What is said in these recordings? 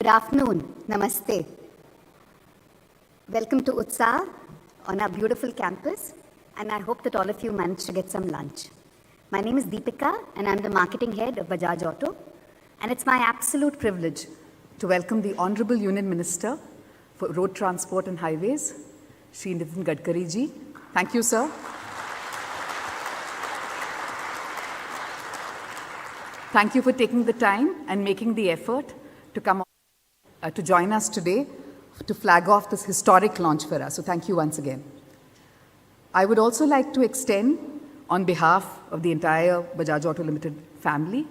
Good afternoon. Namaste. Welcome to Utsav on our beautiful campus, and I hope that all of you managed to get some lunch. My name is Deepika, and I'm the marketing head of Bajaj Auto, and it's my absolute privilege to welcome the Honorable Union Minister for Road Transport and Highways, Shri Nitin Gadkari ji. Thank you, sir. Thank you for taking the time and making the effort to come to join us today to flag off this historic launch for us. So thank you once again. I would also like to extend, on behalf of the entire Bajaj Auto Limited family,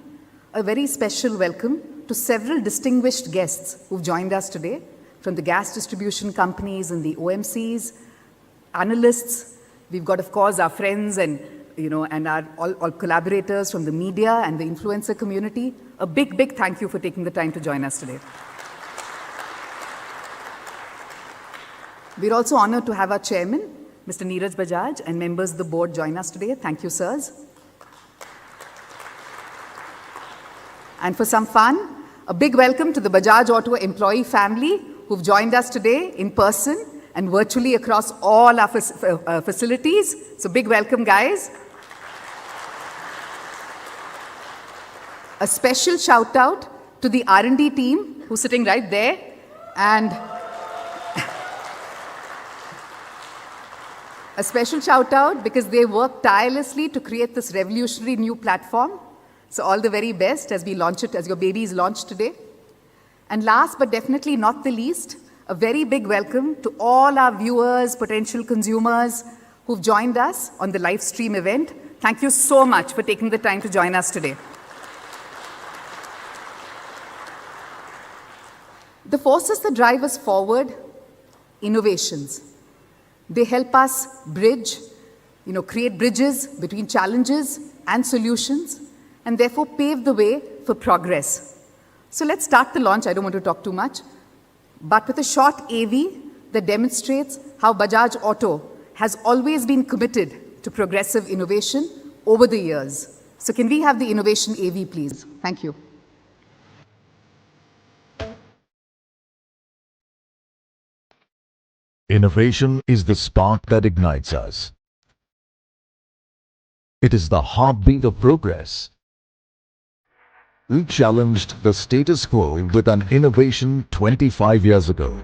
a very special welcome to several distinguished guests who've joined us today from the gas distribution companies and the OMCs, analysts. We've got, of course, our friends and our all collaborators from the media and the influencer community. A big, big thank you for taking the time to join us today. We're also honored to have our chairman, Mr. Neeraj Bajaj, and members of the board join us today. Thank you, sirs. And for some fun, a big welcome to the Bajaj Auto employee family who've joined us today in person and virtually across all our facilities. So big welcome, guys. A special shout out to the R&D team who's sitting right there, and a special shout out because they worked tirelessly to create this revolutionary new platform. So all the very best as we launch it, as your baby is launched today. And last but definitely not the least, a very big welcome to all our viewers, potential consumers who've joined us on the live stream event. Thank you so much for taking the time to join us today. The forces that drive us forward, innovations. They help us bridge, create bridges between challenges and solutions, and therefore pave the way for progress. So let's start the launch. I don't want to talk too much, but with a short AV that demonstrates how Bajaj Auto has always been committed to progressive innovation over the years. So can we have the innovation AV, please? Thank you. Innovation is the spark that ignites us. It is the heartbeat of progress. We challenged the status quo with an innovation 25 years ago.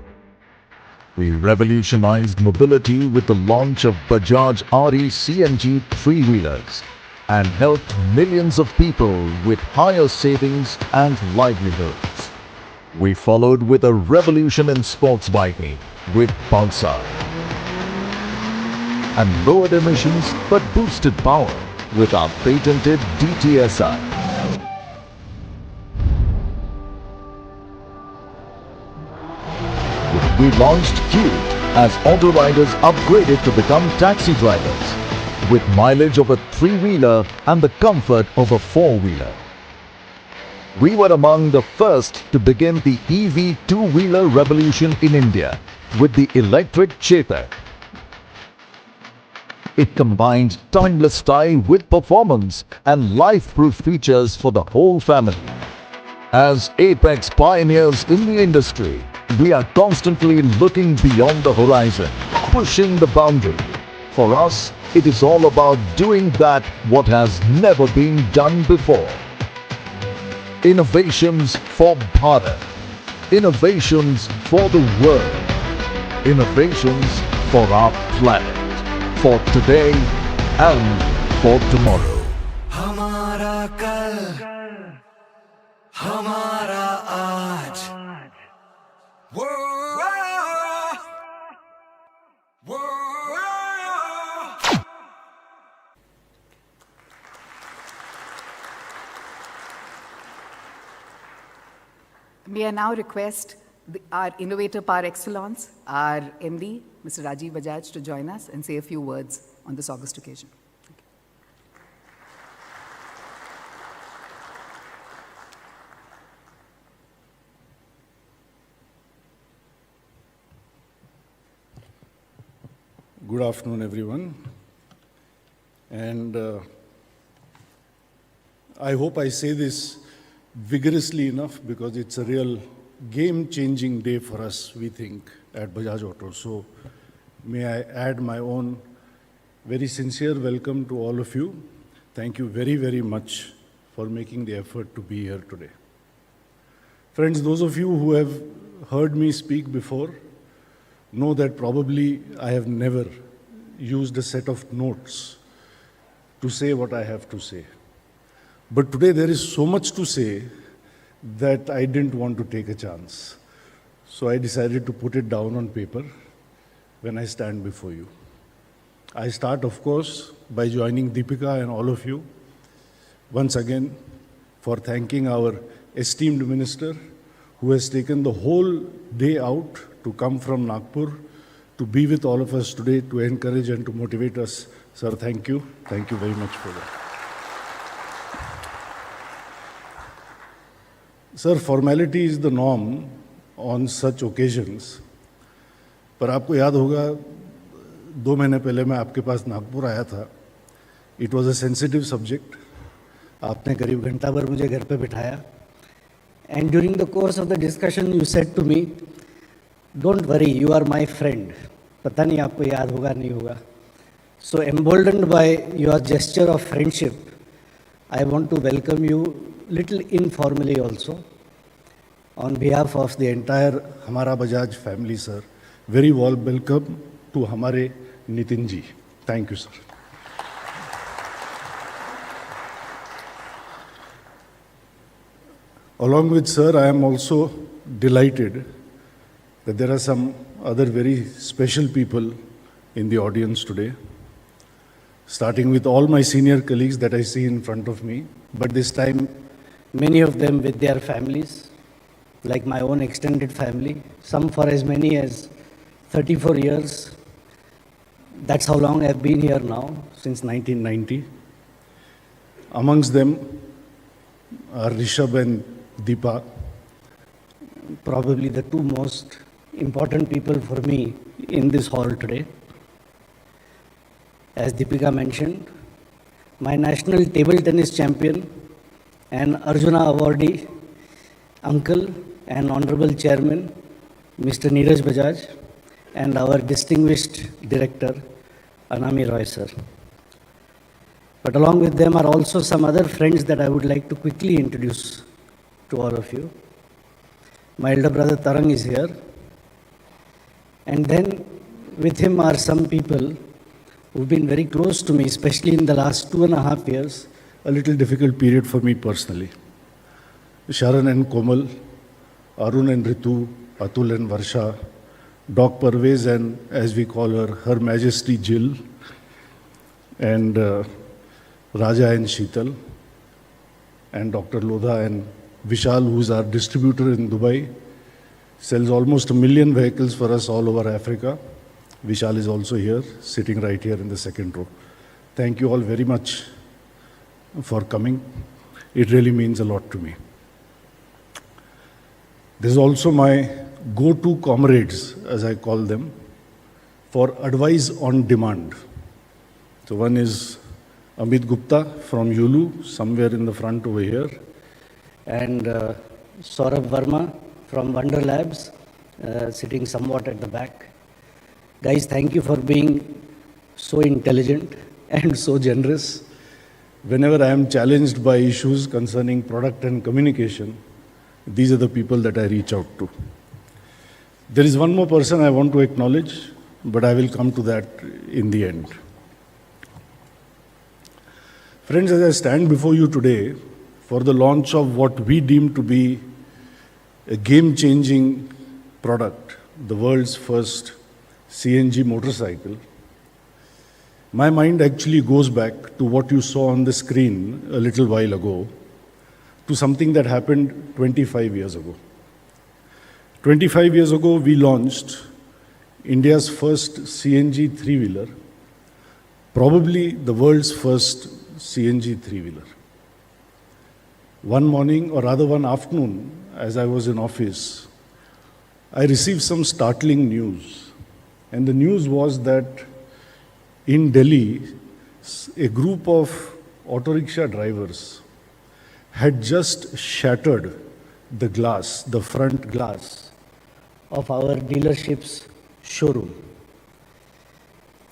We revolutionized mobility with the launch of Bajaj RE CNG three-wheelers and helped millions of people with higher savings and livelihoods. We followed with a revolution in sports biking with Pulsar, and lowered emissions but boosted power with our patented DTSI. We launched Qute as auto riders upgraded to become taxi drivers with mileage of a three-wheeler and the comfort of a four-wheeler. We were among the first to begin the EV two-wheeler revolution in India with the electric Chetak. It combines timeless style with performance and life-proof features for the whole family. As apex pioneers in the industry, we are constantly looking beyond the horizon, pushing the boundary. For us, it is all about doing that what has never been done before. Innovations for Bharat. Innovations for the world. Innovations for our planet. For today and for tomorrow. Hamara kal, hamara aaj. Whoa, whoa. May I now request our innovator par excellence, our MD, Mr. Rajiv Bajaj, to join us and say a few words on this august occasion. Good afternoon, everyone. And I hope I say this vigorously enough because it's a real game-changing day for us, we think, at Bajaj Auto. So may I add my own very sincere welcome to all of you. Thank you very, very much for making the effort to be here today. Friends, those of you who have heard me speak before know that probably I have never used a set of notes to say what I have to say. But today there is so much to say that I didn't want to take a chance. So I decided to put it down on paper when I stand before you. I start, of course, by joining Deepika and all of you once again for thanking our esteemed minister who has taken the whole day out to come from Nagpur to be with all of us today, to encourage and to motivate us. Sir, thank you. Thank you very much for that. Sir, formality is the norm on such occasions. पर आपको याद होगा 2 महीने पहले मैं आपके पास नागपुर आया था. It was a sensitive subject. आपने करीब घंटा भर मुझे घर पे बिठाया. And during the course of the discussion you said to me, don't worry, you are my friend. पता नहीं आपको याद होगा नहीं होगा. So emboldened by your gesture of friendship, I want to welcome you little informally also on behalf of the entire हमारा Bajaj family, sir. Very warm welcome to हमारे Nitin ji. Thank you, sir. Along with sir, I am also delighted that there are some other very special people in the audience today, starting with all my senior colleagues that I see in front of me, but this time many of them with their families, like my own extended family, some for as many as 34 years. That's how long I've been here now, since 1990. Amongst them are Rishabh and Deepa, probably the two most important people for me in this hall today. As Deepika mentioned, my national table tennis champion and Arjuna awardee, uncle and honorable chairman, Mr. Neeraj Bajaj, and our distinguished director, Anami Roy sir. But along with them are also some other friends that I would like to quickly introduce to all of you. My elder brother Tarang is here. And then with him are some people who've been very close to me, especially in the last 2.5 years. A little difficult period for me personally. Sharan and Komal, Arun and Ritu, Atul and Varsha, Doc Parvez and, as we call her, Her Majesty Jill, and Raja and Sheetal, and Dr. Lodha and Vishal, who's our distributor in Dubai, sells almost 1 million vehicles for us all over Africa. Vishal is also here, sitting right here in the second row. Thank you all very much for coming. It really means a lot to me. This is also my go-to comrades, as I call them, for advice on demand. So one is Amit Gupta from Yulu, somewhere in the front over here. And Saurabh Verma from Wonder Labs, sitting somewhat at the back. Guys, thank you for being so intelligent and so generous. Whenever I am challenged by issues concerning product and communication, these are the people that I reach out to. There is one more person I want to acknowledge, but I will come to that in the end. Friends, as I stand before you today for the launch of what we deem to be a game-changing product, the world's first CNG motorcycle, my mind actually goes back to what you saw on the screen a little while ago, to something that happened 25 years ago. 25 years ago, we launched India's first CNG three-wheeler, probably the world's first CNG three-wheeler. One morning, or rather one afternoon, as I was in office, I received some startling news. And the news was that in Delhi, a group of auto rickshaw drivers had just shattered the glass, the front glass of our dealership's showroom.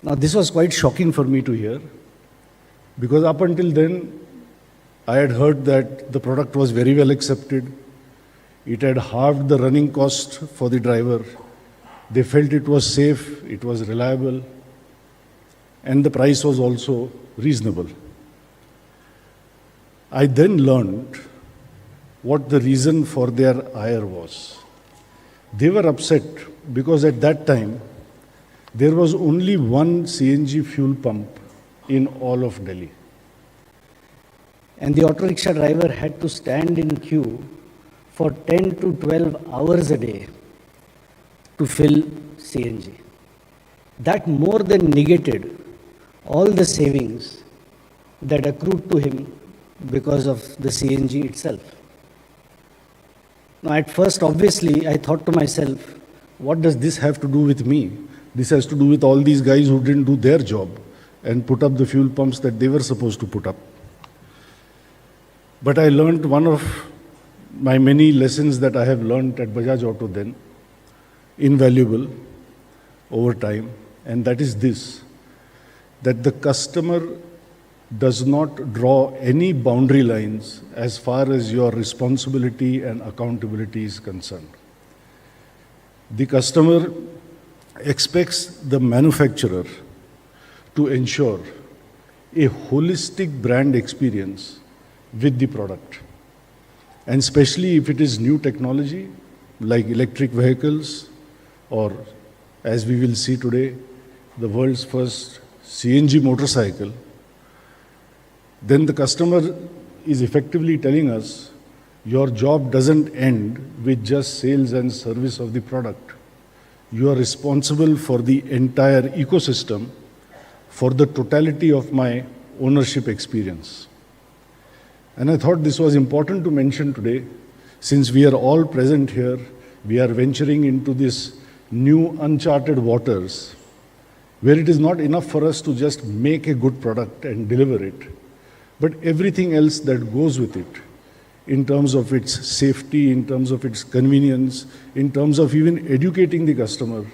Now, this was quite shocking for me to hear, because up until then, I had heard that the product was very well accepted. It had halved the running cost for the driver. They felt it was safe, it was reliable, and the price was also reasonable. I then learned what the reason for their ire was. They were upset because at that time, there was only one CNG fuel pump in all of Delhi. and the auto rickshaw driver had to stand in queue for 10 to 12 hours a day to fill CNG. That more than negated all the savings that accrued to him because of the CNG itself. Now, at first, obviously, I thought to myself, What does this have to do with me? This has to do with all these guys who didn't do their job and put up the fuel pumps that they were supposed to put up. But I learned one of my many lessons that I have learned at Bajaj Auto then, invaluable over time, and that is this, that the customer does not draw any boundary lines as far as your responsibility and accountability is concerned. The customer expects the manufacturer to ensure a holistic brand experience with the product. And especially if it is new technology like electric vehicles, or as we will see today, the world's first CNG motorcycle, then the customer is effectively telling us, your job doesn't end with just sales and service of the product. You are responsible for the entire ecosystem, for the totality of my ownership experience. And I thought this was important to mention today, since we are all present here, we are venturing into this new uncharted waters, where it is not enough for us to just make a good product and deliver it, but everything else that goes with it, in terms of its safety, in terms of its convenience, in terms of even educating the customer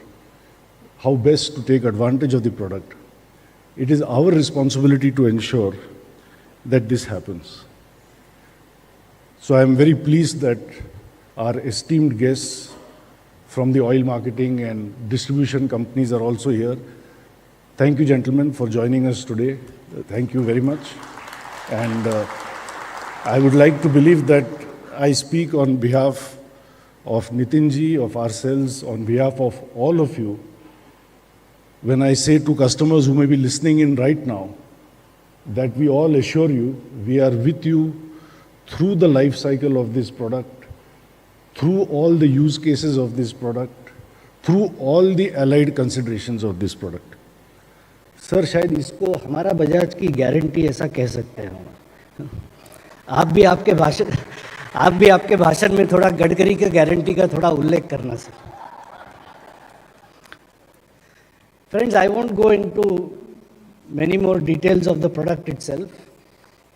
how best to take advantage of the product. It is our responsibility to ensure that this happens. So I am very pleased that our esteemed guests from the oil marketing and distribution companies are also here. Thank you, gentlemen, for joining us today. Thank you very much. And I would like to believe that I speak on behalf of Nitin ji, of ourselves, on behalf of all of you, when I say to customers who may be listening in right now, that we all assure you, we are with you through the life cycle of this product, through all the use cases of this product, through all the allied considerations of this product. Sir शायद इसको हमारा बजाज की guarantee ऐसा कह सकते हैं। आप भी आपके भाषण में थोड़ा गडकरी के गारंटी का थोड़ा उल्लेख करना sir. Friends, I won't go into many more details of the product itself,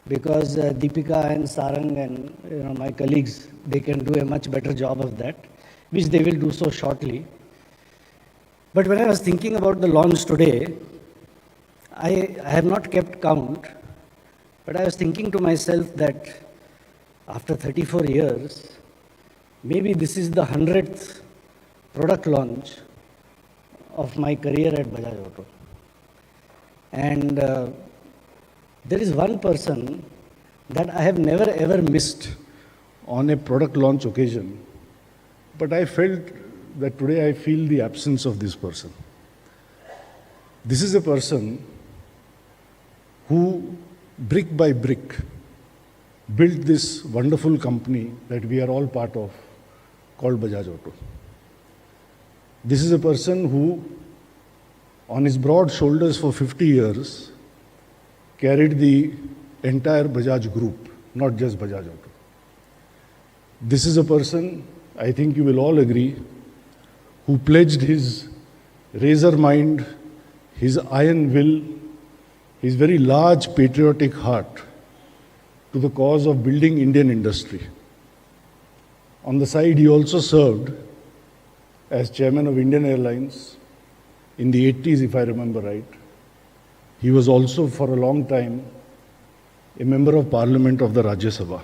because Deepika and Sarang and my colleagues, they can do a much better job of that, which they will do so shortly. But when I was thinking about the launch today, I have not kept count, but I was thinking to myself that after 34 years, maybe this is the 100th product launch of my career at Bajaj Auto. And there is one person that I have never ever missed On a product launch occasion, but I felt that today I feel the absence of this person. This is a person who, brick by brick, built this wonderful company that we are all part of, called Bajaj Auto. This is a person who, on his broad shoulders for 50 years, carried the entire Bajaj group, not just Bajaj Auto. This is a person, I think you will all agree, who pledged his razor mind, his iron will, his very large patriotic heart to the cause of building Indian industry. On the side, he also served as chairman of Indian Airlines in the 80s, if I remember right. He was also for a long time a member of parliament of the Rajya Sabha.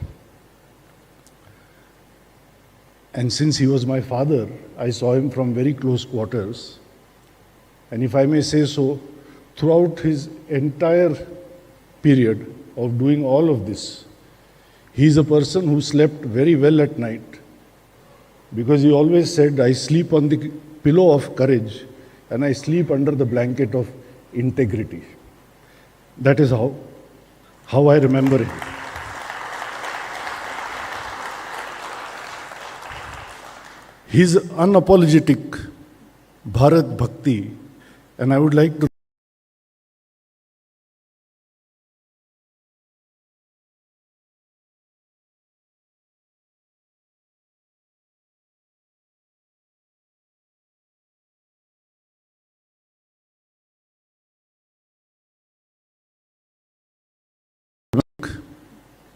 And since he was my father, I saw him from very close quarters. And if I may say so, throughout his entire period of doing all of this, he is a person who slept very well at night, because he always said, I sleep on the pillow of courage and I sleep under the blanket of integrity. That is how I remember him. His unapologetic Bharat Bhakti, and I would like to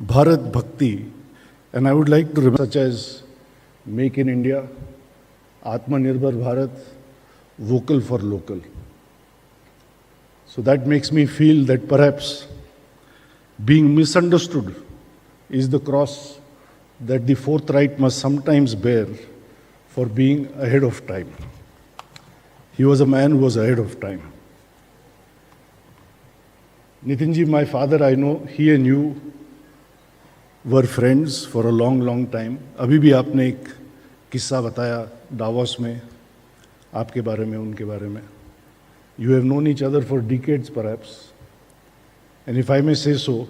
Bharat Bhakti, and I would like to remember such as Make in India, Atmanirbhar Bharat, Vocal for Local. So that makes me feel that perhaps being misunderstood is the cross that the forthright must sometimes bear for being ahead of time. He was a man who was ahead of time. Nitinji, my father, I know he and you were friends for a long, long time. अभी भी आपने एक किस्सा बताया Davos में आपके बारे में, उनके बारे में. You have known each other for decades perhaps. And if I may say so,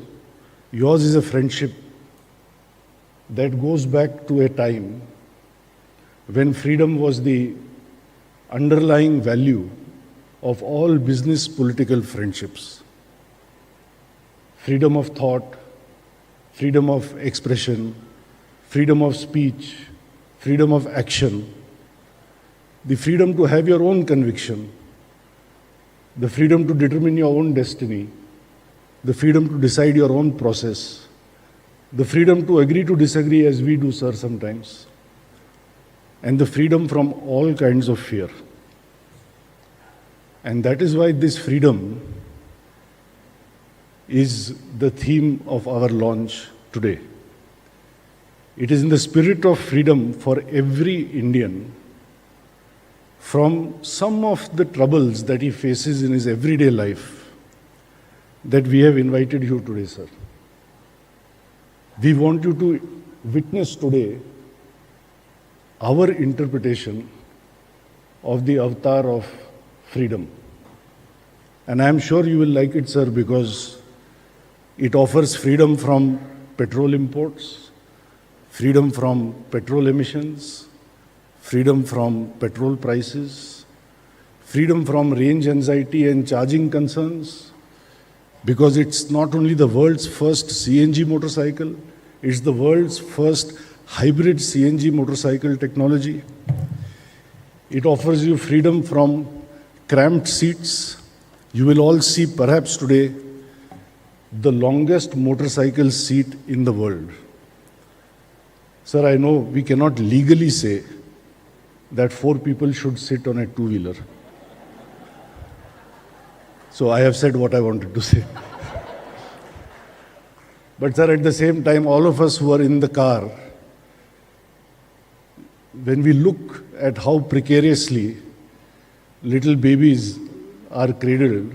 yours is a friendship that goes back to a time when freedom was the underlying value of all business political friendships. Freedom of thought, freedom of expression, freedom of speech, freedom of action, the freedom to have your own conviction, the freedom to determine your own destiny, the freedom to decide your own process, the freedom to agree to disagree as we do, sir, sometimes, and the freedom from all kinds of fear. And that is why this freedom is the theme of our launch today. It is in the spirit of freedom for every Indian from some of the troubles that he faces in his everyday life that we have invited you today, sir. We want you to witness today our interpretation of the avatar of freedom. And I am sure you will like it, sir, because it offers freedom from petrol imports, freedom from petrol emissions, freedom from petrol prices, freedom from range anxiety and charging concerns, because it's not only the world's first CNG motorcycle, it's the world's first hybrid CNG motorcycle technology. It offers you freedom from cramped seats. You will all see perhaps today the longest motorcycle seat in the world. Sir, I know we cannot legally say that 4 people should sit on a two-wheeler. So I have said what I wanted to say. But sir, at the same time, all of us who are in the car, when we look at how precariously little babies are cradled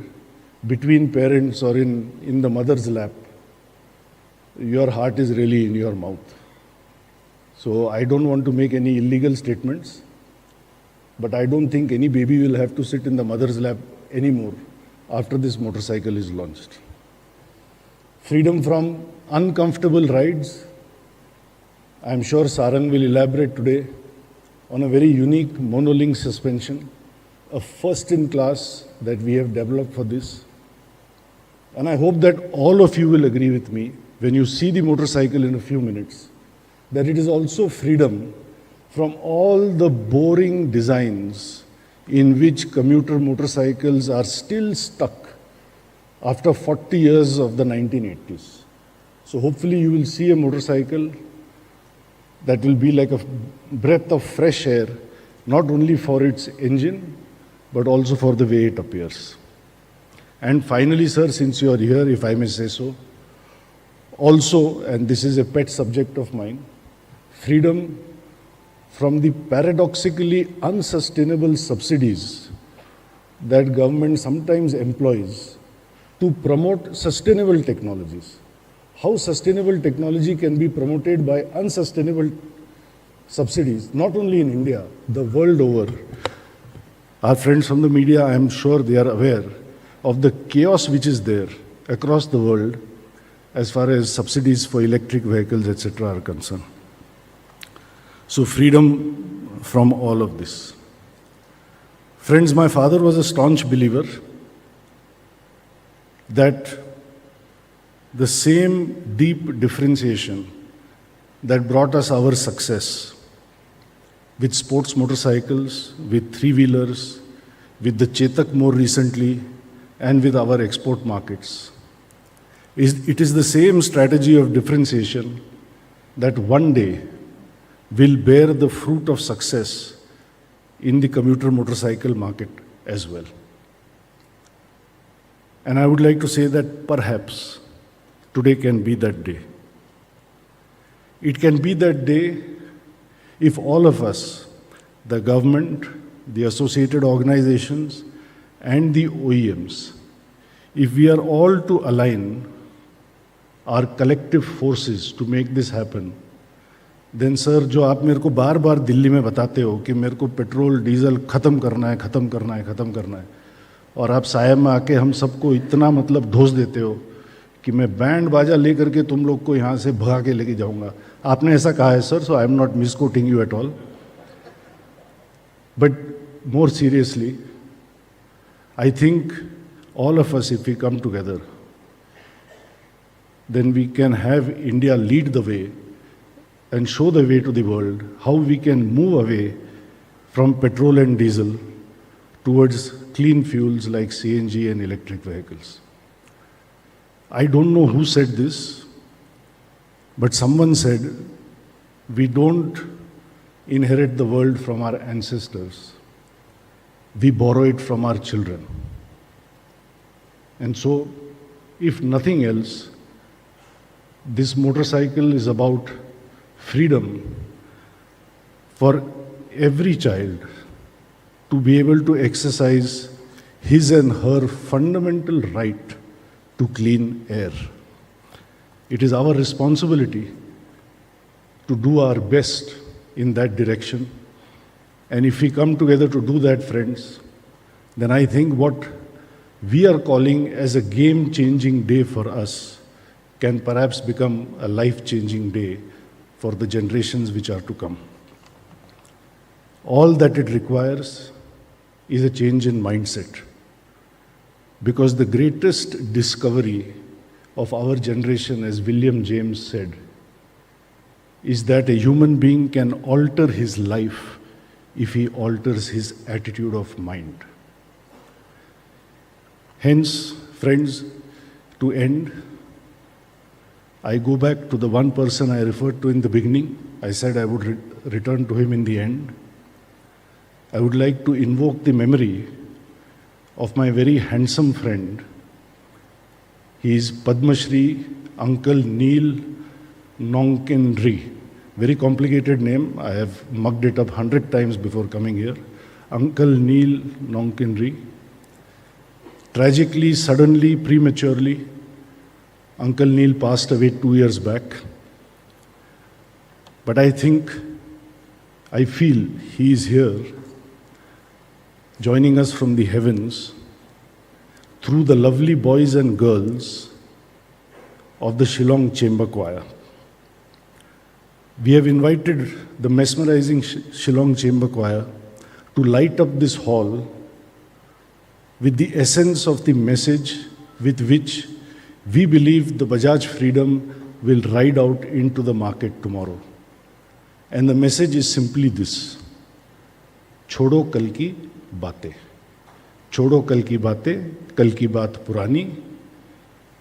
between parents or in the mother's lap, your heart is really in your mouth. So I don't want to make any illegal statements, but I don't think any baby will have to sit in the mother's lap anymore after this motorcycle is launched. Freedom from uncomfortable rides. I'm sure Sarang will elaborate today on a very unique monolink suspension, a first in class that we have developed for this. And I hope that all of you will agree with me when you see the motorcycle in a few minutes, that it is also freedom from all the boring designs in which commuter motorcycles are still stuck after 40 years of the 1980s. So hopefully you will see a motorcycle that will be like a breath of fresh air, not only for its engine, but also for the way it appears. And finally, sir, since you are here, if I may say so, also, and this is a pet subject of mine, freedom from the paradoxically unsustainable subsidies that government sometimes employs to promote sustainable technologies. How sustainable technology can be promoted by unsustainable subsidies, not only in India, the world over. Our friends from the media, I am sure they are aware of the chaos which is there across the world as far as subsidies for electric vehicles, etc. are concerned. So freedom from all of this. Friends, my father was a staunch believer that the same deep differentiation that brought us our success with sports motorcycles, with three-wheelers, with the Chetak more recently, and with our export markets. It is the same strategy of differentiation that one day will bear the fruit of success in the commuter motorcycle market as well. And I would like to say that perhaps today can be that day. It can be that day if all of us, the government, the associated organizations, and the OEMs, if we are all to align our collective forces to make this happen, then sir, जो आप मेरे को बार बार दिल्ली में बताते हो कि मेरे को पेट्रोल डीजल ख़त्म करना है, ख़त्म करना है, ख़त्म करना है, और आप साया में आके हम सबको इतना मतलब ढोस देते हो कि मैं बैंड बाजा लेकर के तुम लोग को यहाँ से भगा के लेके जाऊँगा. आपने ऐसा कहा है sir, so I am not misquoting you at all. But more seriously, I think all of us, if we come together, then we can have India lead the way and show the way to the world how we can move away from petrol and diesel towards clean fuels like CNG and electric vehicles. I don't know who said this, but someone said, we don't inherit the world from our ancestors. We borrow it from our children. And so, if nothing else, this motorcycle is about freedom for every child to be able to exercise his and her fundamental right to clean air. It is our responsibility to do our best in that direction. And if we come together to do that, friends, then I think what we are calling as a game-changing day for us can perhaps become a life-changing day for the generations which are to come. All that it requires is a change in mindset. Because the greatest discovery of our generation, as William James said, is that a human being can alter his life if he alters his attitude of mind. Hence, friends, to end, I go back to the one person I referred to in the beginning. I said I would return to him in the end. I would like to invoke the memory of my very handsome friend. He is Padma Shri Uncle Neil Nonkenri. Very complicated name. I have mugged it up 100 times before coming here. Uncle Neil Nonkenri. Tragically, suddenly, prematurely, Uncle Neil passed away 2 years back. But I feel he is here, joining us from the heavens through the lovely boys and girls of the Shillong Chamber Choir. We have invited the mesmerizing Shillong Chamber Choir to light up this hall with the essence of the message with which we believe the Bajaj Freedom will ride out into the market tomorrow. And the message is simply this: छोड़ो कल की बातें, छोड़ो कल की बातें, कल की बात पुरानी,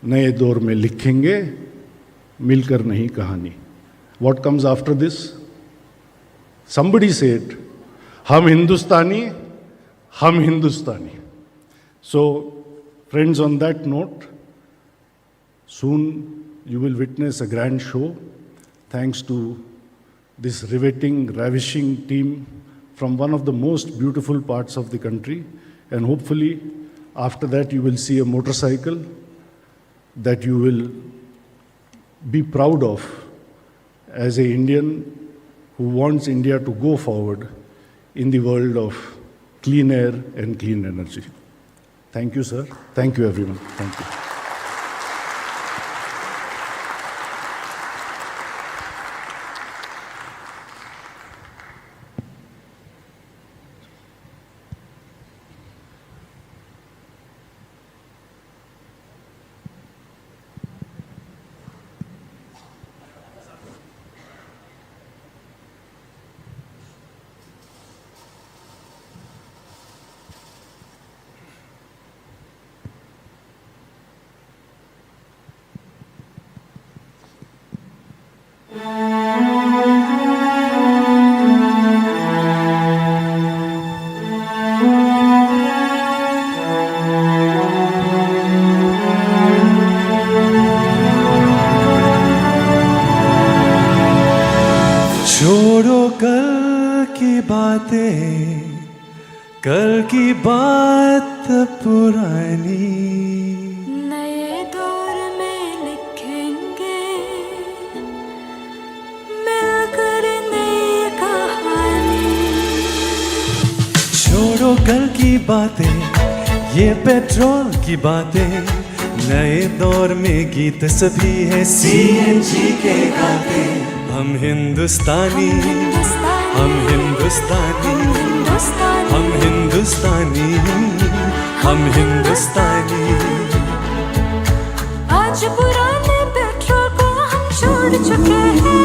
नए दौर में लिखेंगे, मिलकर नहीं कहानी. What comes after this? Somebody said, "Hum Hindustani, hum Hindustani." So, friends, on that note, soon you will witness a grand show thanks to this riveting, ravishing team from one of the most beautiful parts of the country. And hopefully, after that, you will see a motorcycle that you will be proud of as an Indian who wants India to go forward in the world of clean air and clean energy. Thank you, sir. Thank you, everyone. Thank you. छोड़ो कल की बातें, कल की बात पुरानी, नए दौर में लिखेंगे मिलकर नई कहानी। छोड़ो कल की बातें, ये पेट्रोल की बातें, नए दौर में गीत सभी है CNG के गाते। हम हिंदुस्तानी, हम हिंदुस्तानी, हम हिंदुस्तानी, हम हिंदुस्तानी। आज पुराने पेट्रोल को हम छोड़ चुके हैं,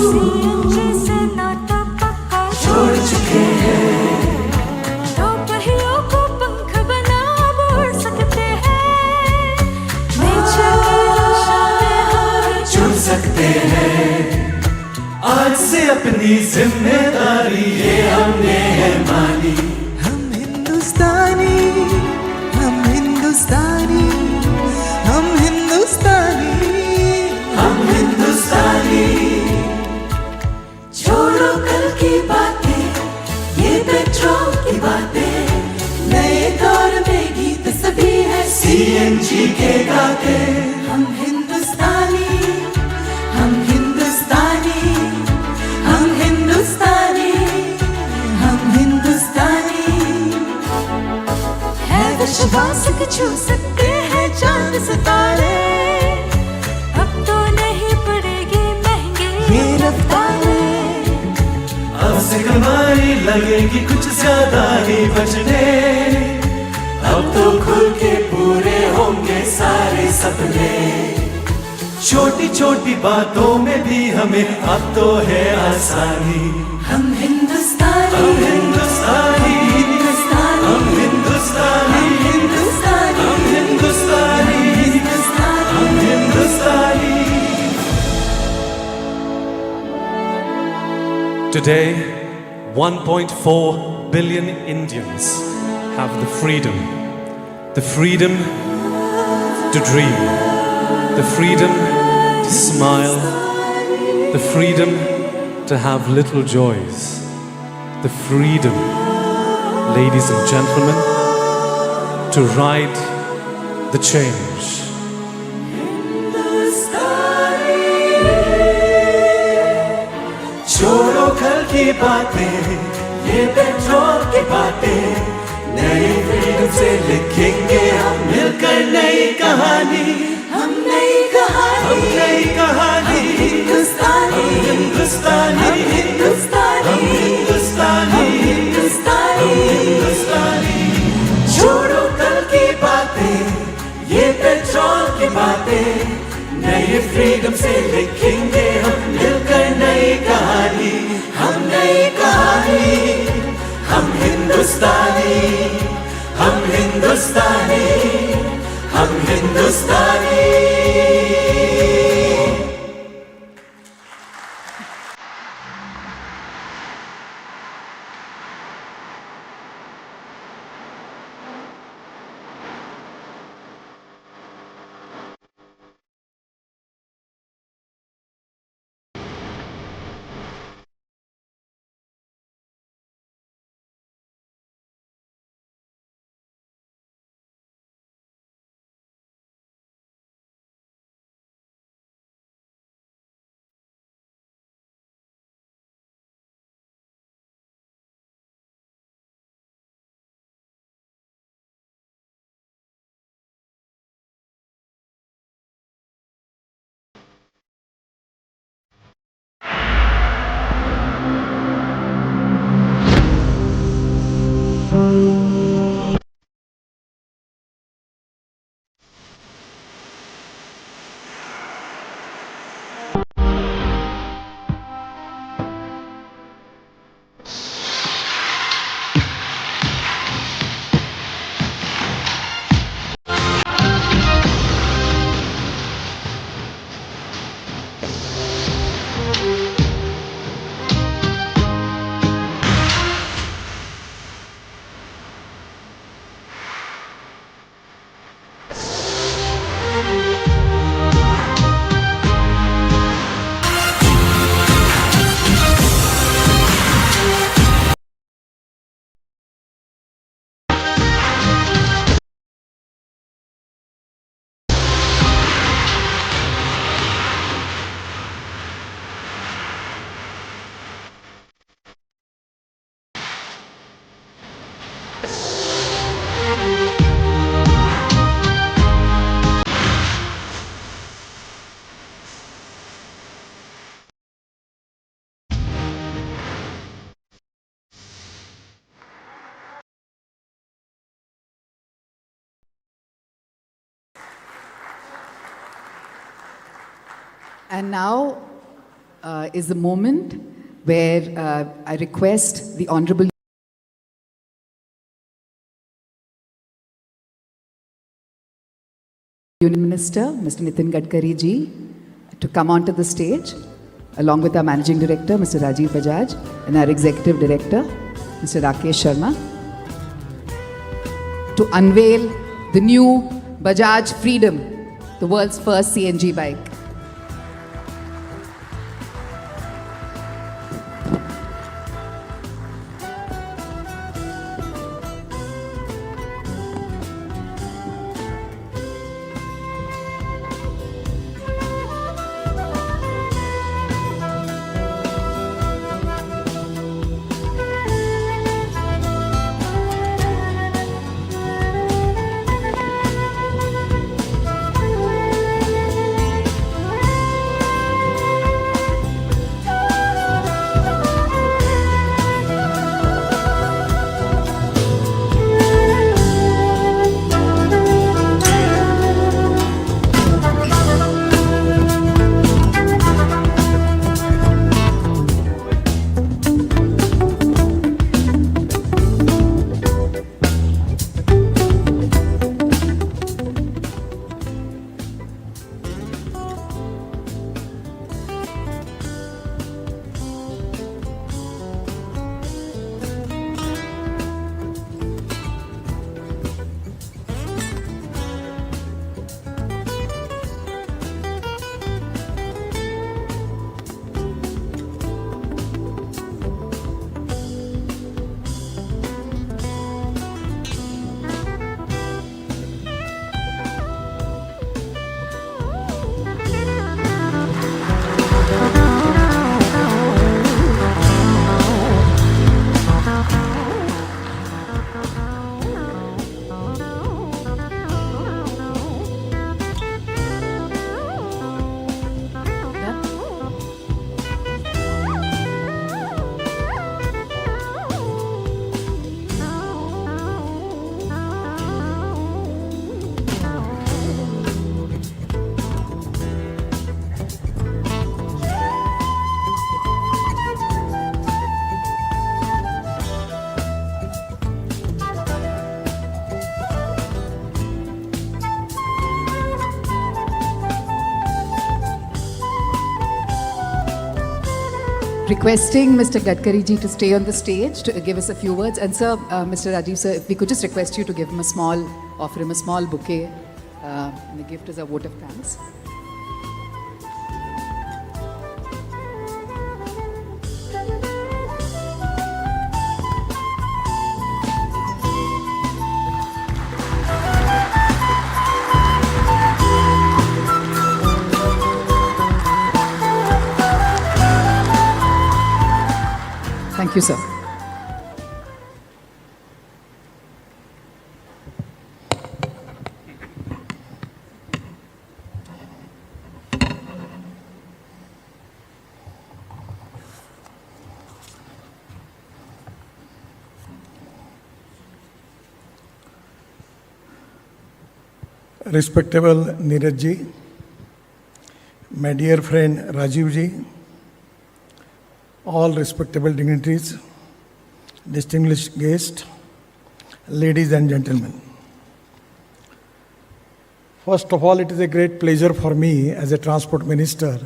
CNG से नाता पक्का छोड़ चुके हैं। दो पहियों को पंख बना अब उड़ सकते हैं, नेचर की रक्षा में हम जुड़ सकते हैं। आज से अपनी जिम्मेदारी ये हमने है मानी। हम हिंदुस्तानी, हम हिंदुस्तानी, हम हिंदुस्तानी, हम हिंदुस्तानी। छोड़ो कल की बातें, ये पेट्रोल की बातें, नए दौर में गीत सभी है CNG के गाते। हम हिंदुस्तानी, हम हिंदुस्तानी, हम हिंदुस्तानी, हम हिंदुस्तानी। है विश्वास कि छू सकते हैं चांद सितारे, अब तो नहीं पड़ेगी महंगी ये रफ्तारें। अब से कमाई लगेगी कुछ ज्यादा ही बचने, अब तो खुल के पूरे होंगे सारे सपने। छोटी छोटी बातों में भी हमें अब तो है आसानी। हम हिंदुस्तानी, हम हिंदुस्तानी, हम हिंदुस्तानी, हम हिंदुस्तानी, हम हिंदुस्तानी। Today, 1.4 billion Indians have the freedom to dream, the freedom to smile, the freedom to have little joys, the freedom, ladies and gentlemen, to ride the change. छोड़ो कल की बातें, ये पेट्रोल की बातें, नई फ्रीडम से लिखेंगे हम मिलकर नई कहानी। हम नई कहानी, हम नई कहानी। हम हिंदुस्तानी, हम हिंदुस्तानी, हम हिंदुस्तानी, हम हिंदुस्तानी, हम हिंदुस्तानी, हम हिंदुस्तानी। छोड़ो कल की बातें, ये पेट्रोल की बातें, नई फ्रीडम से लिखेंगे हम मिलकर नई कहानी। हम नई कहानी, हम हिंदुस्तानी, हम हिंदुस्तानी, हम हिंदुस्तानी। And now is the moment where I request the Honorable Union Minister, Mr. Nitin Gadkari ji, to come onto the stage, along with our Managing Director, Mr. Rajiv Bajaj, and our Executive Director, Mr. Rakesh Sharma, to unveil the new Bajaj Freedom, the world's first CNG bike. Requesting Mr. Gadkari ji to stay on the stage to give us a few words. And sir, Mr. Rajiv sir, if we could just request you to give him offer him a small bouquet and the gift as a vote of thanks. Thank you, sir. Respectable Neeraj ji, my dear friend Rajiv ji, all respectable dignitaries, distinguished guests, ladies and gentlemen. First of all, it is a great pleasure for me as a transport minister.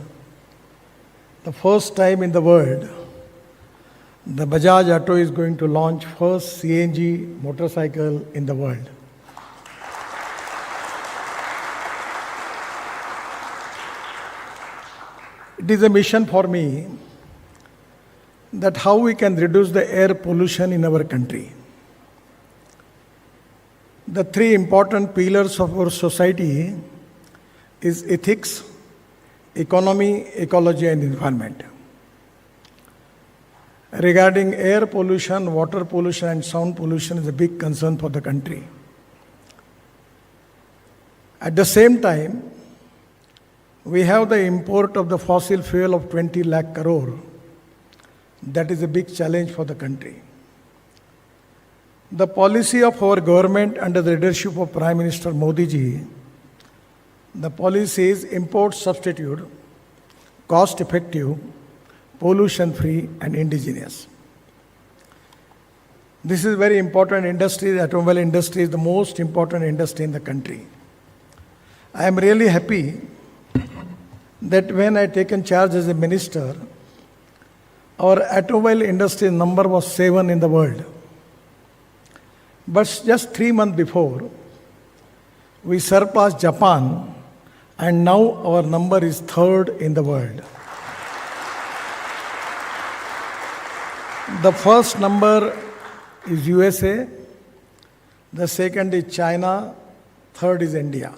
The first time in the world, the Bajaj Auto is going to launch first CNG motorcycle in the world. It is a mission for me that how we can reduce the air pollution in our country. The three important pillars of our society is ethics, economy, ecology and environment. Regarding air pollution, water pollution and sound pollution is a big concern for the country. At the same time, we have the import of the fossil fuel of 20 lakh crore. That is a big challenge for the country. The policy of our government under the leadership of Prime Minister Modi ji, the policy is import substitute cost-effective, pollution-free, and indigenous. This is very important industry. The automobile industry is the most important industry in the country. I am really happy that when I taken charge as a minister, our automobile industry number was 7 in the world. But just 3 months before, we surpassed Japan, and now our number is 3rd in the world. The first number is USA, the second is China, third is India.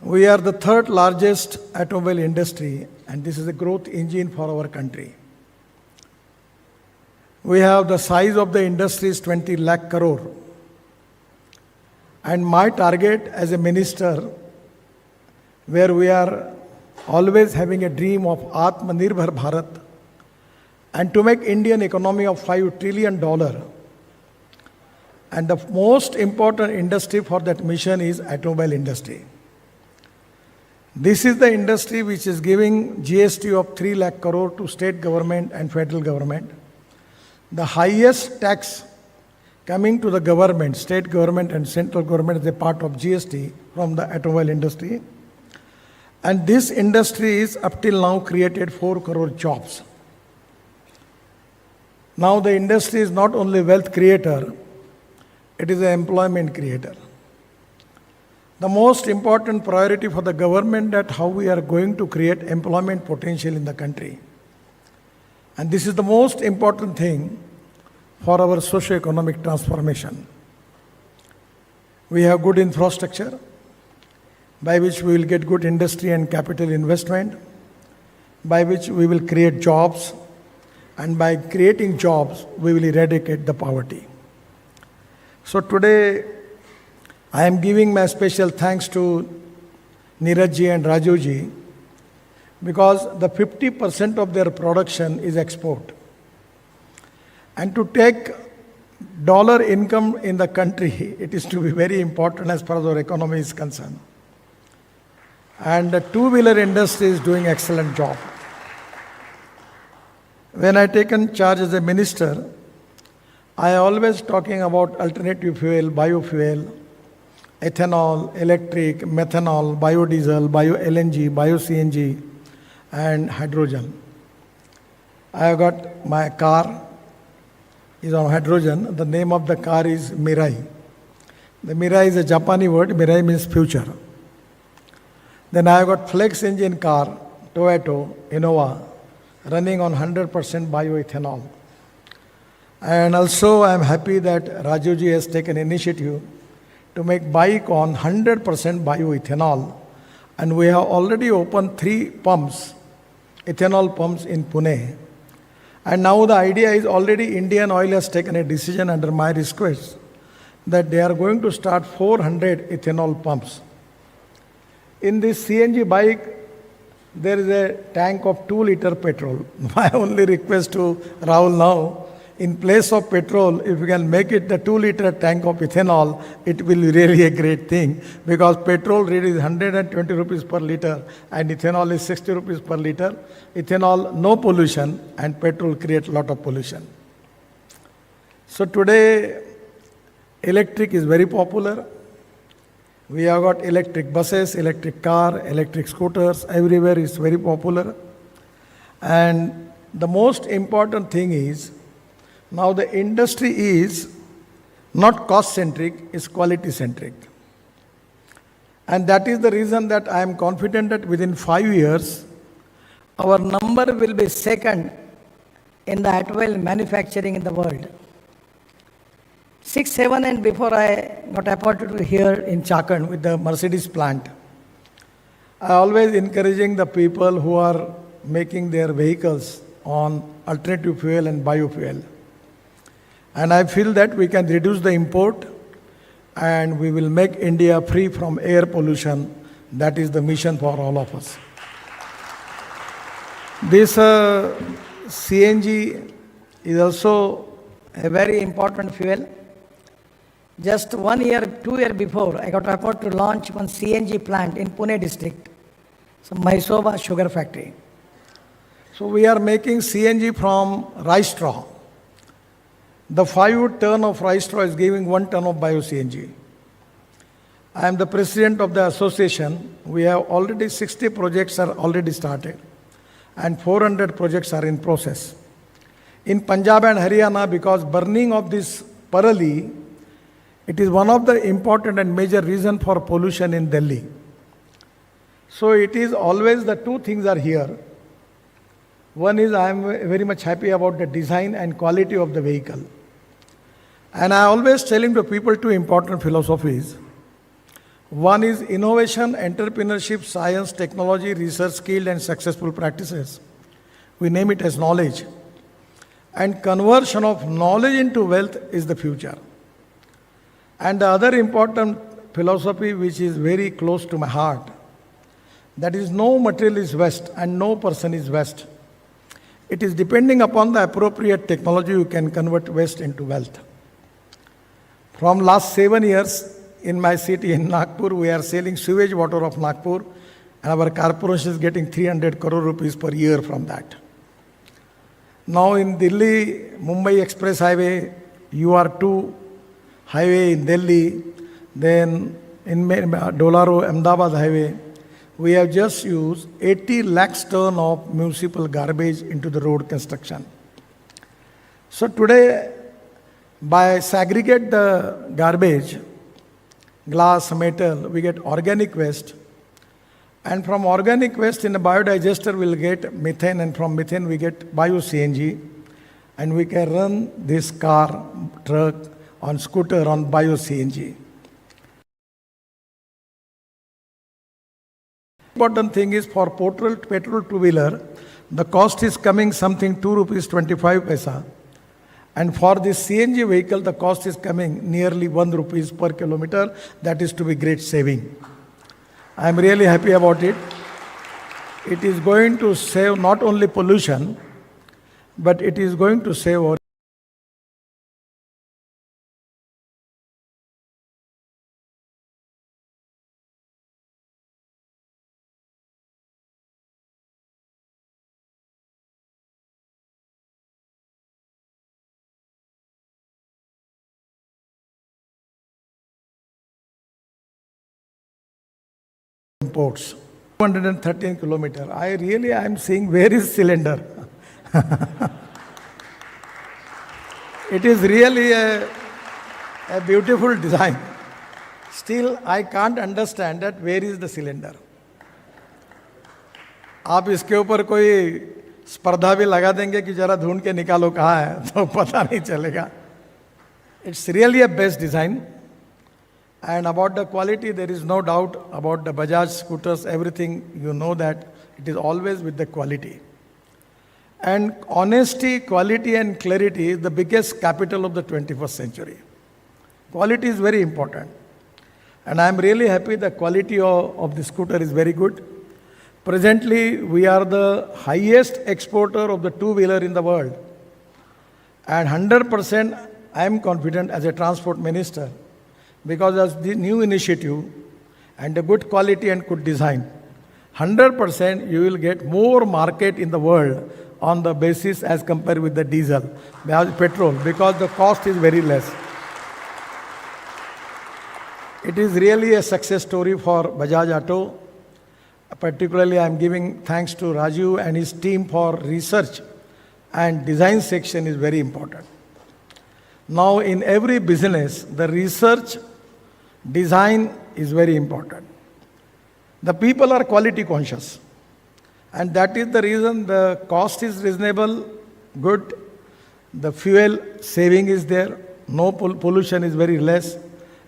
We are the 3rd largest automobile industry, and this is a growth engine for our country. We have the size of the industry is 20 lakh crore. And my target as a minister, where we are always having a dream of Atmanirbhar Bharat, and to make Indian economy of $5 trillion. And the most important industry for that mission is automobile industry. This is the industry which is giving GST of 3 lakh crore to state government and federal government. The highest tax coming to the government, state government and central government is a part of GST from the automobile industry. And this industry is up till now created 4 crore jobs. Now the industry is not only wealth creator, it is an employment creator. The most important priority for the government that how we are going to create employment potential in the country. And this is the most important thing for our socio-economic transformation. We have good infrastructure by which we will get good industry and capital investment, by which we will create jobs, and by creating jobs, we will eradicate the poverty. So today, I am giving my special thanks to Neeraj ji and Rajiv ji because the 50% of their production is export. And to take dollar income in the country, it is to be very important as far as our economy is concerned. And the two-wheeler industry is doing excellent job. When I taken charge as a minister, I always talking about alternative fuel, biofuel, ethanol, electric, methanol, biodiesel, bio-LNG, bio-CNG, and hydrogen. I have got my car is on hydrogen. The name of the car is Mirai. The Mirai is a Japanese word. Mirai means future. Then I have got flex engine car, Toyota, Innova, running on 100% bioethanol. And also I am happy that Rajiv ji has taken initiative to make bike on 100% bioethanol. And we have already opened 3 pumps, ethanol pumps in Pune. And now the idea is already Indian Oil has taken a decision under my request that they are going to start 400 ethanol pumps. In this CNG bike, there is a tank of 2-liter petrol. My only request to Rahul now, in place of petrol, if you can make it the 2-liter tank of ethanol, it will be really a great thing because petrol rate is 120 rupees per liter and ethanol is 60 rupees per liter. Ethanol, no pollution, and petrol creates a lot of pollution. So today, electric is very popular. We have got electric buses, electric car, electric scooters, everywhere is very popular. And the most important thing is, now the industry is not cost-centric, it's quality-centric. And that is the reason that I am confident that within 5 years, our number will be second in the automobile manufacturing in the world. 6, 7 and before I got appointed here in Chakan with the Mercedes plant, I always encouraging the people who are making their vehicles on alternative fuel and biofuel. And I feel that we can reduce the import and we will make India free from air pollution. That is the mission for all of us. This CNG is also a very important fuel. Just 1 year, 2 years before, I got appointed to launch one CNG plant in Pune district. So Mysore sugar factory. So we are making CNG from rice straw. The 5 ton of rice straw is giving 1 ton of bio CNG. I am the president of the association. We have already 60 projects are already started and 400 projects are in process. In Punjab and Haryana, because burning of this parali, it is one of the important and major reason for pollution in Delhi. So it is always the two things are here. One is I am very much happy about the design and quality of the vehicle. And I always telling to people two important philosophies. One is innovation, entrepreneurship, science, technology, research, skilled and successful practices. We name it as knowledge. And conversion of knowledge into wealth is the future. And the other important philosophy which is very close to my heart, that is no material is waste and no person is waste. It is depending upon the appropriate technology you can convert waste into wealth. From last 7 years in my city in Nagpur, we are selling sewage water of Nagpur and our corporation is getting 300 crore rupees per year from that. Now in Delhi, Mumbai Express Highway, UR2 highway in Delhi, then in Dolaro Ahmedabad Highway, we have just used 80 lakhs ton of municipal garbage into the road construction. So today, by segregate the garbage, glass, metal, we get organic waste. And from organic waste in a biodigester, we'll get methane, and from methane, we get bio-CNG. And we can run this car, truck, on scooter on bio-CNG. Important thing is for petrol two-wheeler, the cost is coming something 2 rupees 25 paisa. And for this CNG vehicle, the cost is coming nearly 1 rupees per kilometer. That is to be great saving. I am really happy about it. It is going to save not only pollution, but it is going to save our imports. 213 kilometers. I am seeing where is cylinder. It is really a beautiful design. Still, I can't understand that where is the cylinder. आप इसके ऊपर कोई स्पर्धा भी लगा देंगे कि जरा ढूंढ के निकालो कहाँ है, तो पता नहीं चलेगा. It's really a best design. And about the quality, there is no doubt about the Bajaj scooters, everything, you know that it is always with the quality. And honesty, quality and clarity is the biggest capital of the 21st century. Quality is very important. And I am really happy the quality of the scooter is very good. Presently, we are the highest exporter of the two-wheeler in the world. And 100% I am confident as a transport minister, because of the new initiative and the good quality and good design, 100% you will get more market in the world on the basis as compared with the diesel, petrol, because the cost is very less. It is really a success story for Bajaj Auto. Particularly, I am giving thanks to Rajiv and his team for research and design section is very important. Now, in every business, the research design is very important. The people are quality conscious. And that is the reason the cost is reasonable, good. The fuel saving is there. No pollution is very less.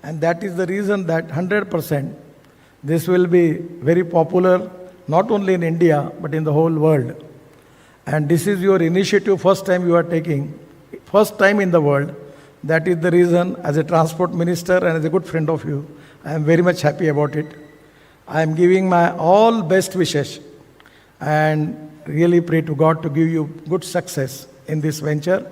And that is the reason that 100% this will be very popular, not only in India, but in the whole world. And this is your initiative, first time you are taking, first time in the world. That is the reason, as a transport minister and as a good friend of you, I am very much happy about it. I am giving my all best wishes and really pray to God to give you good success in this venture.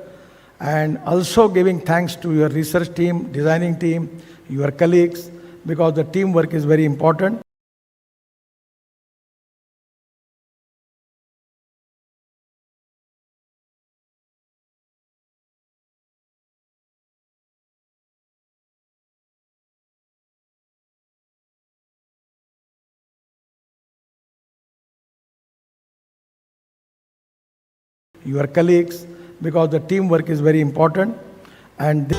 And also giving thanks to your research team, designing team, your colleagues, because the teamwork is very important. your colleagues, because the teamwork is very important. And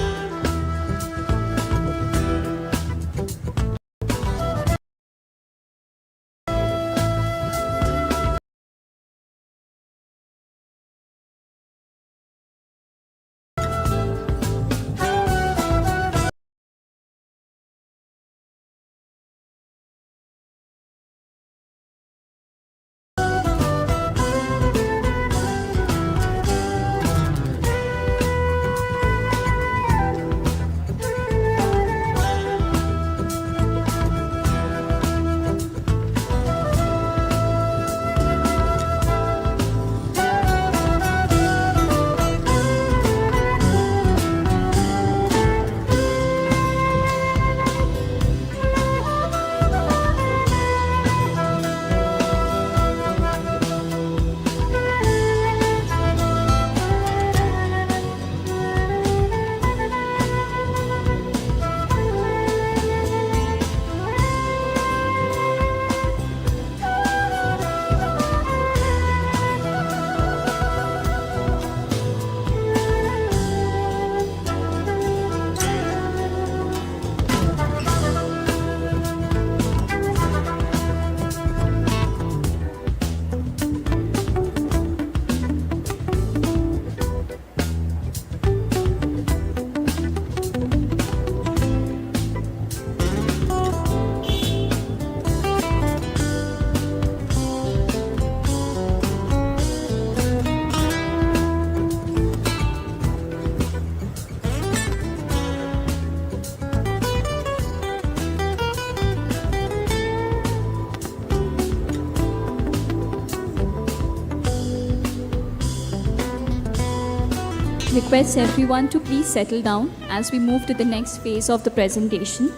request everyone to please settle down as we move to the next phase of the presentation.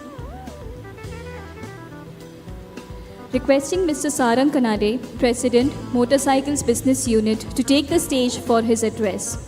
Requesting Mr. Sarang Kanade, President, Motorcycles Business Unit, to take the stage for his address.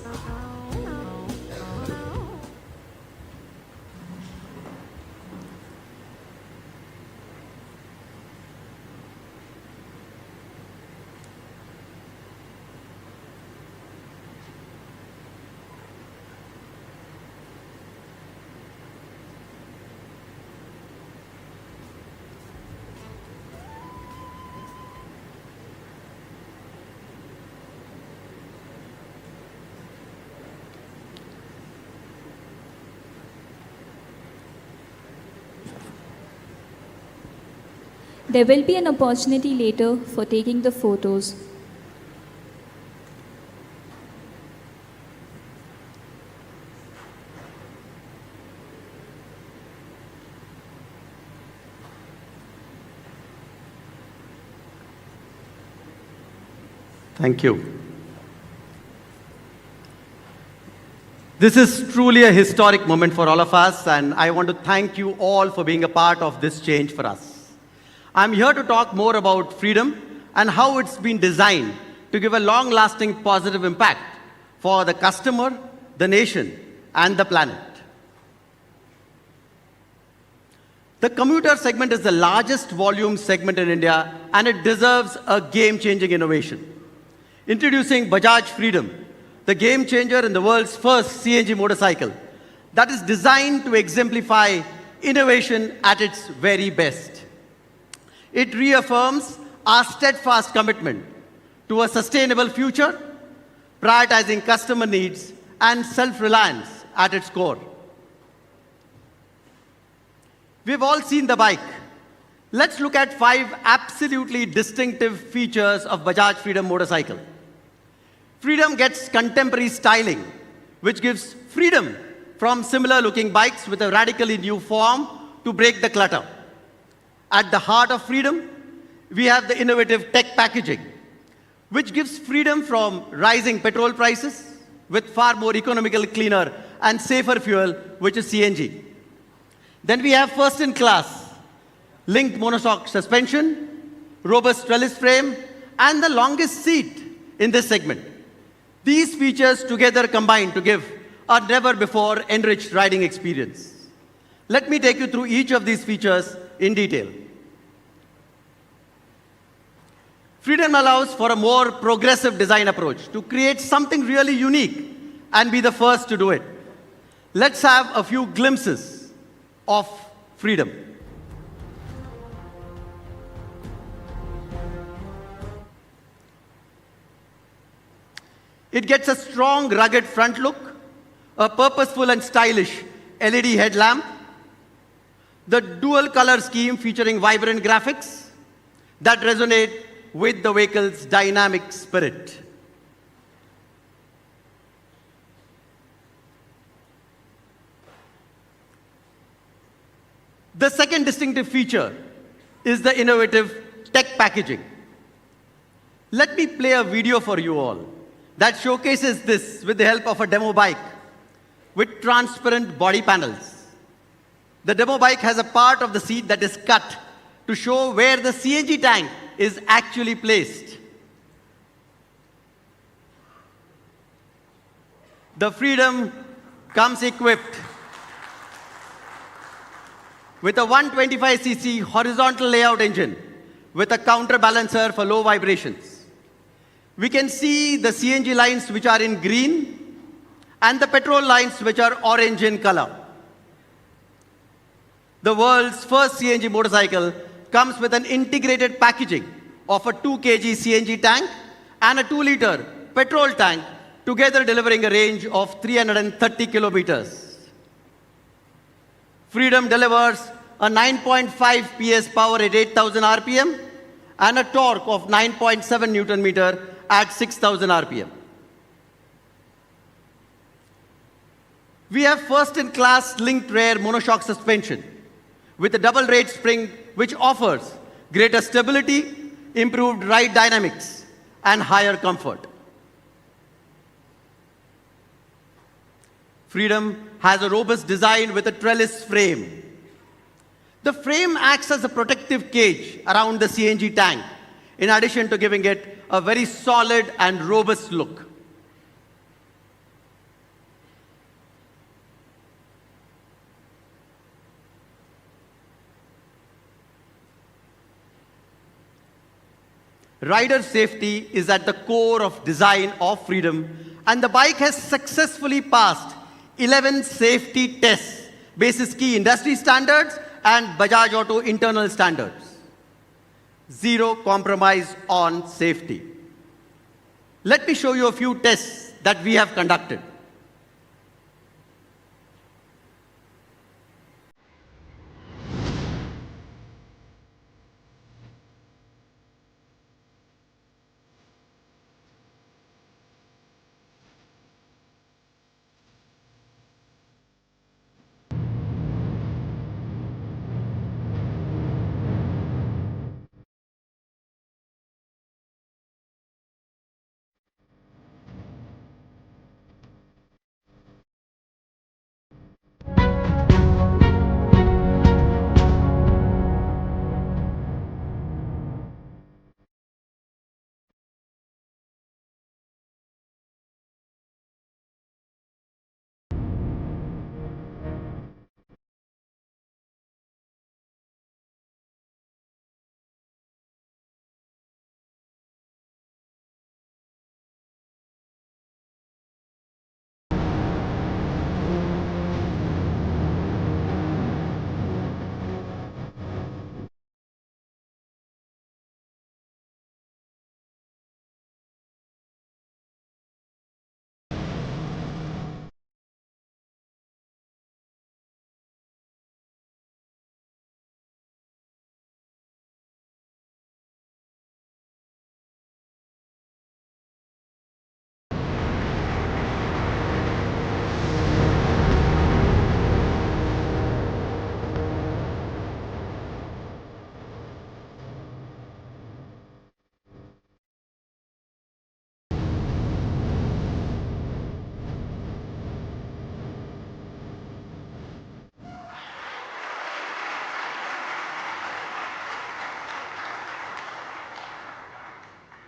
There will be an opportunity later for taking the photos. Thank you. This is truly a historic moment for all of us, and I want to thank you all for being a part of this change for us. I'm here to talk more about freedom and how it's been designed to give a long-lasting positive impact for the customer, the nation, and the planet. The commuter segment is the largest volume segment in India, and it deserves a game-changing innovation. Introducing Bajaj Freedom, the game changer in the world's first CNG motorcycle that is designed to exemplify innovation at its very best. It reaffirms our steadfast commitment to a sustainable future, prioritizing customer needs and self-reliance at its core. We've all seen the bike. Let's look at 5 absolutely distinctive features of Bajaj Freedom motorcycle. Freedom gets contemporary styling, which gives freedom from similar-looking bikes with a radically new form to break the clutter. At the heart of freedom, we have the innovative tech packaging, which gives freedom from rising petrol prices with far more economical, cleaner, and safer fuel, which is CNG. Then we have first-in-class linked monoshock suspension, robust trellis frame, and the longest seat in this segment. These features together combine to give a never-before enriched riding experience. Let me take you through each of these features in detail. Freedom allows for a more progressive design approach to create something really unique and be the first to do it. Let's have a few glimpses of Freedom. It gets a strong, rugged front look, a purposeful and stylish LED headlamp, the dual color scheme featuring vibrant graphics that resonate with the vehicle's dynamic spirit. The second distinctive feature is the innovative tech packaging. Let me play a video for you all that showcases this with the help of a demo bike with transparent body panels. The demo bike has a part of the seat that is cut to show where the CNG tank is actually placed. The Freedom comes equipped with a 125cc horizontal layout engine with a counterbalancer for low vibrations. We can see the CNG lines which are in green and the petrol lines which are orange in color. The world's first CNG motorcycle comes with an integrated packaging of a 2 kg CNG tank and a 2-liter petrol tank, together delivering a range of 330 kilometers. Freedom delivers a 9.5 PS power at 8,000 RPM and a torque of 9.7 Newton meter at 6,000 RPM. We have first-in-class linked rear monoshock suspension with a double rate spring which offers greater stability, improved ride dynamics, and higher comfort. Freedom has a robust design with a trellis frame. The frame acts as a protective cage around the CNG tank, in addition to giving it a very solid and robust look. Rider safety is at the core of design of Freedom, and the bike has successfully passed 11 safety tests, basis key industry standards and Bajaj Auto internal standards. Zero compromise on safety. Let me show you a few tests that we have conducted.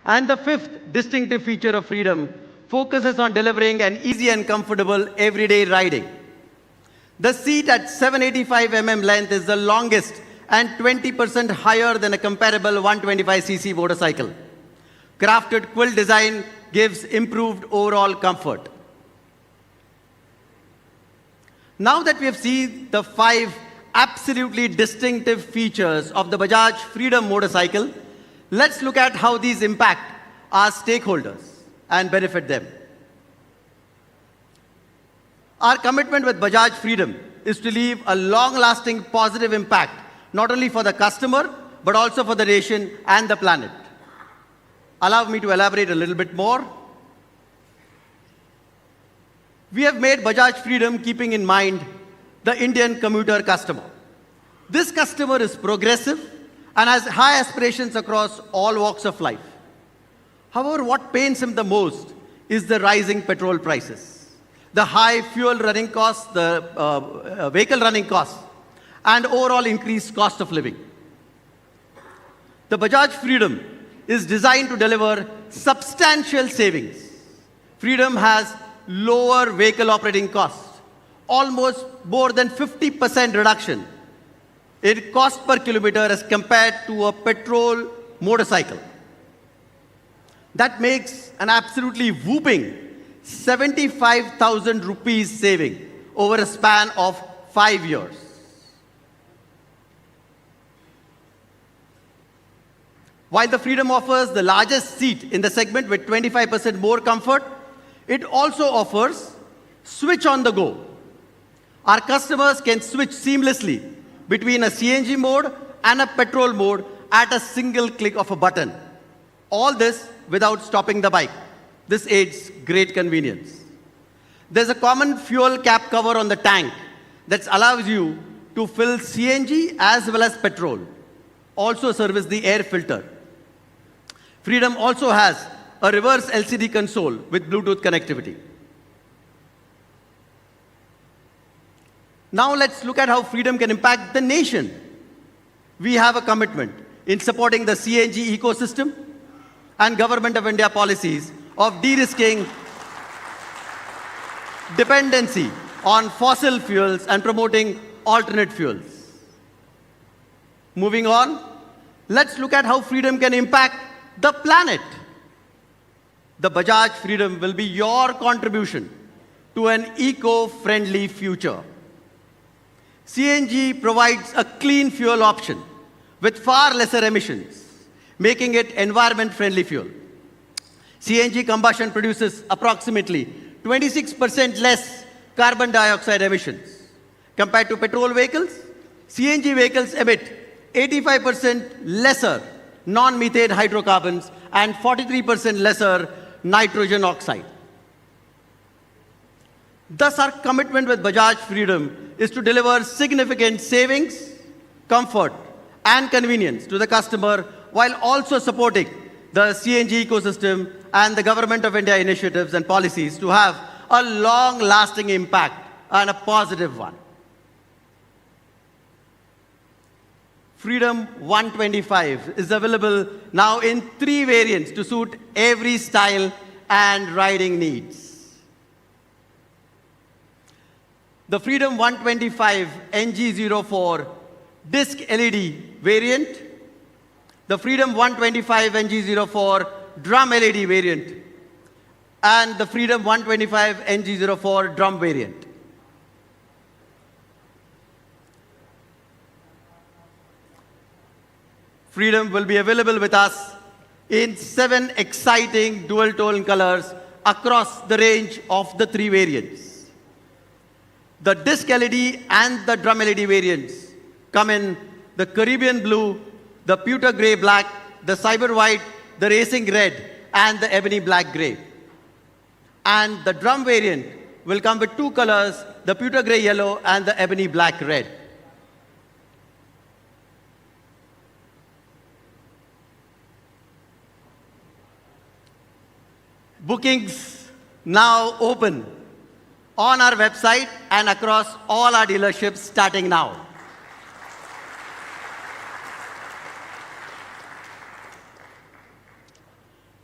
And the fifth distinctive feature of Freedom focuses on delivering an easy and comfortable everyday riding. The seat at 785 mm length is the longest and 20% higher than a comparable 125cc motorcycle. Crafted quilt design gives improved overall comfort. Now that we have seen the 5 absolutely distinctive features of the Bajaj Freedom motorcycle, let's look at how these impact our stakeholders and benefit them. Our commitment with Bajaj Freedom is to leave a long-lasting positive impact, not only for the customer, but also for the nation and the planet. Allow me to elaborate a little bit more. We have made Bajaj Freedom keeping in mind the Indian commuter customer. This customer is progressive and has high aspirations across all walks of life. However, what pains him the most is the rising petrol prices, the high fuel running costs, the vehicle running costs, and overall increased cost of living. The Bajaj Freedom is designed to deliver substantial savings. Freedom has lower vehicle operating costs, almost more than 50% reduction in cost per kilometer as compared to a petrol motorcycle. That makes an absolutely whooping 75,000 rupees saving over a span of 5 years. While the Freedom offers the largest seat in the segment with 25% more comfort, it also offers switch on the go. Our customers can switch seamlessly between a CNG mode and a petrol mode at a single click of a button. All this without stopping the bike. This aids great convenience. There's a common fuel cap cover on the tank that allows you to fill CNG as well as petrol. Also service the air filter. Freedom also has a reverse LCD console with Bluetooth connectivity. Now let's look at how Freedom can impact the nation. We have a commitment in supporting the CNG ecosystem and Government of India policies of de-risking dependency on fossil fuels and promoting alternate fuels. Moving on, let's look at how Freedom can impact the planet. The Bajaj Freedom will be your contribution to an eco-friendly future. CNG provides a clean fuel option with far lesser emissions, making it environment-friendly fuel. CNG combustion produces approximately 26% less carbon dioxide emissions. Compared to petrol vehicles, CNG vehicles emit 85% lesser non-methane hydrocarbons and 43% lesser nitrogen oxide. Thus, our commitment with Bajaj Freedom is to deliver significant savings, comfort, and convenience to the customer while also supporting the CNG ecosystem and the Government of India initiatives and policies to have a long-lasting impact and a positive one. Freedom 125 is available now in 3 variants to suit every style and riding needs. The Freedom 125 NG04 disc LED variant, the Freedom 125 NG04 drum LED variant, and the Freedom 125 NG04 drum variant. Freedom will be available with us in 7 exciting dual-tone colors across the range of the 3 variants. The disc LED and the drum LED variants come in the Caribbean blue, the pewter gray black, the cyber white, the racing red, and the ebony black gray. And the drum variant will come with 2 colors, the pewter gray yellow and the ebony black red. Bookings now open on our website and across all our dealerships starting now.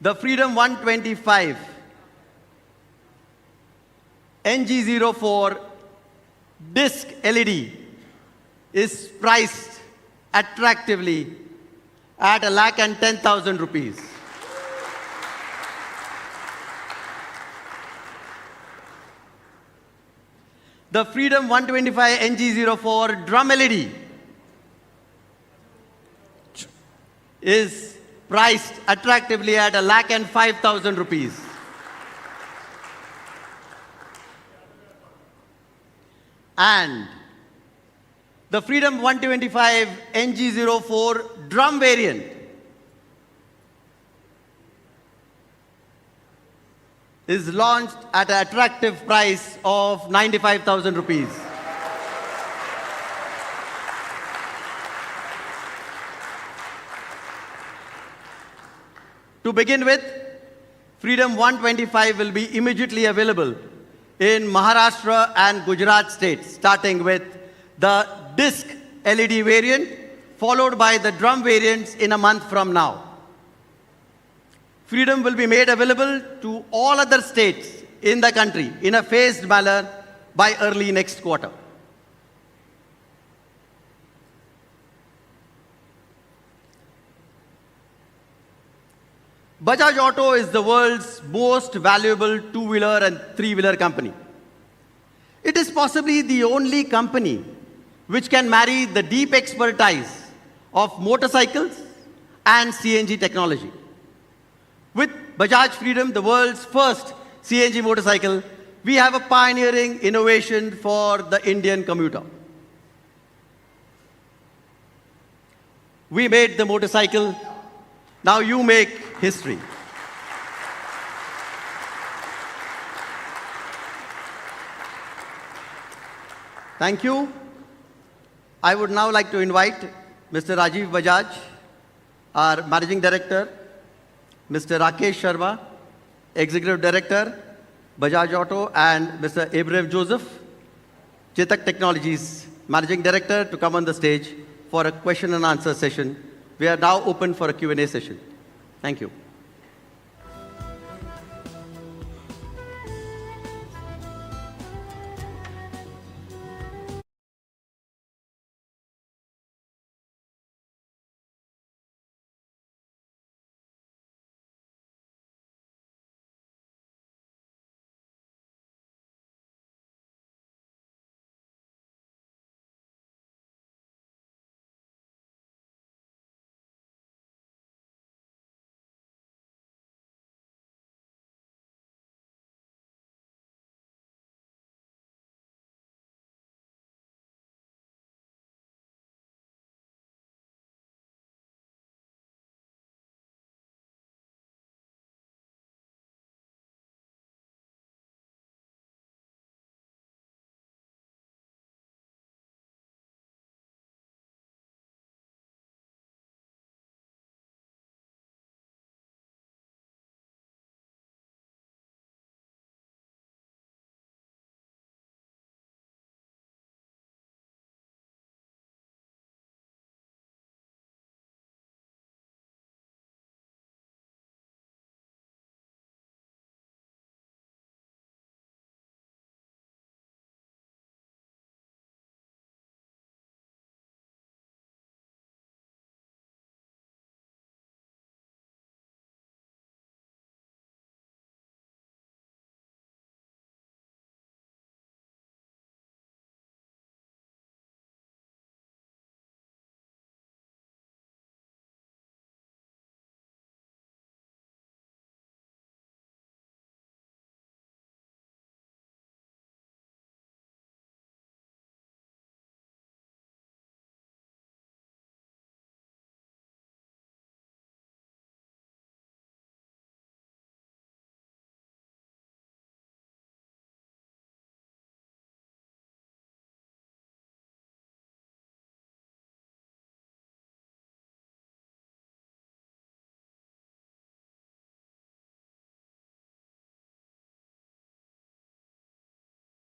The Freedom 125 NG04 disc LED is priced attractively at 1,10,000 rupees. the Freedom 125 NG04 drum LED is priced attractively at 1,05,000 rupees. And the Freedom 125 NG04 drum variant is launched at an attractive price of 95,000 rupees. To begin with, Freedom 125 will be immediately available in Maharashtra and Gujarat states, starting with the disc LED variant, followed by the drum variants in a month from now. Freedom will be made available to all other states in the country in a phased manner by early next quarter. Bajaj Auto is the world's most valuable two-wheeler and three-wheeler company. It is possibly the only company which can marry the deep expertise of motorcycles and CNG technology. With Bajaj Freedom, the world's first CNG motorcycle, we have a pioneering innovation for the Indian commuter. We made the motorcycle, now you make history. Thank you. I would now like to invite Mr. Rajiv Bajaj, our Managing Director, Mr. Rakesh Sharma, Executive Director, Bajaj Auto, and Mr. Abraham Joseph, Chetak Technologies Managing Director, to come on the stage for a question and answer session. We are now open for a Q&A session. Thank you.